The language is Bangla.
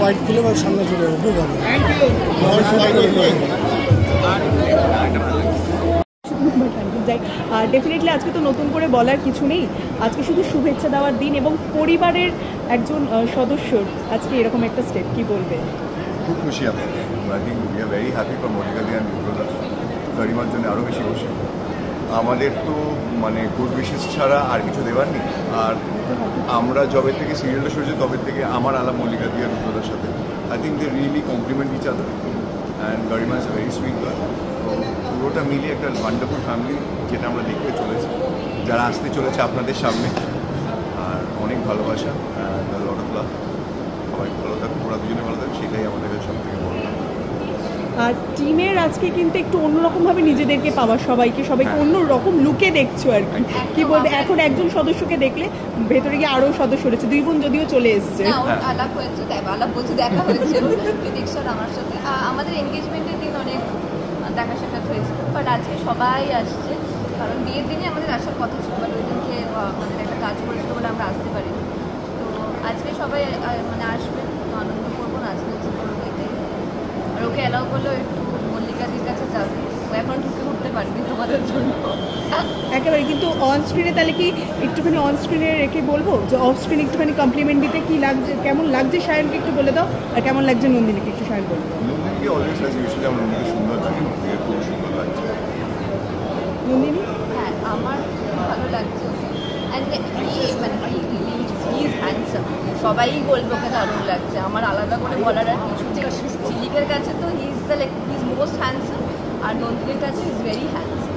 হোয়াইট ফিল্ম আর সামনে চলে যাবে, খুব ভালো। ডেফিনেটলি আজকে তো নতুন করে বলার কিছু নেই, আজকে শুধু শুভেচ্ছা দেওয়ার দিন এবং পরিবারের একজন সদস্যর আজকে এরকম একটা স্টেপ, কি বলবে? খুব খুশি আমরা। I think we are very happy for Mallika di and রুদ্রদা। গরিমার জন্য আরও বেশি খুশি। আমাদের তো মানে গুড উইশেস ছাড়া আর কিছু দেওয়ার নেই। আর আমরা যবে থেকে সিরিয়ালটা শুরু হয়েছে তবে থেকে আমার আলাপ মল্লিকা দি আর রুদ্রদার সাথে, I think they really complement each other and Garima is a very sweet girl. পুরোটা মিলিয়ে একটা ওয়ান্ডারফুল ফ্যামিলি যেটা আমরা দেখতে চলেছি, যারা আসতে চলেছে আপনাদের সামনে। আর অনেক ভালোবাসা অ্যান্ড লট অফ লাভ। সবাই ভালো থাকুক, ওরা দুজনে ভালো থাকুক, সেটাই আমাদের কাছে সব থেকে বড়। আর টিমের আজকে কিন্তু একটু অন্যরকমভাবে নিজেদেরকে পাওয়া, সবাইকে অন্য রকম লুকে দেখছো আর কি, কি বলবে? এখন একজন সদস্যকে দেখলে ভেতরে গিয়ে আরও সদস্য রয়েছে, 2 বোন যদিও চলে এসছে। আলাপ হয়েছে, দেখা হয়েছে প্রতীক্ষার আমার সাথে। আমাদের এনগেজমেন্টের দিন অনেক দেখা সাক্ষাৎ হয়েছে, বাট আজকে সবাই আসছে, কারণ বিয়ের দিনে আমাদের আসার কথা ছিল, বাট ওই দিনকে আমাদের একটা কাজ করেছিল বলে আমরা আসতে পারি। তো আজকে সবাই মানে আসবে, আনন্দ করবো, নাচনাচি করবো, এটাই। আর ওকে অ্যালাউ করলেও একটু মল্লিকাদির কাছে যাবে, ও এখন ঢুকে উঠতে পারবি তোমাদের জন্য একেবারে। কিন্তু অন স্ক্রিনে তাহলে কি একটুখানি অন স্ক্রিনে রেখে বলবো যে অফ স্ক্রিনে একটুখানি কমপ্লিমেন্ট দিতে কি লাগছে, কেমন লাগছে সায়নকে একটু বলে দাও, আর কেমন লাগছে নন্দিনীকে একটু সায়ন বলে দাও। নন্দিনীকে অলওয়েজ লাগে, ইউজুয়ালি আমার নন্দিনীকে সুন্দর লাগে, নন্দিনীকে খুব সুন্দর লাগছে। নন্দিনী? হ্যাঁ, আমার ভালো লাগছে। সবাই বলবে ওকে দারুণ লাগছে, আমার আলাদা করে বলার আর কিছু নেই। ঝিলিকের কাছে তো হি ইজ মোস্ট হ্যান্ডসাম, আর নন্দিনীর কাছে ইজ ভেরি হ্যান্ডসাম।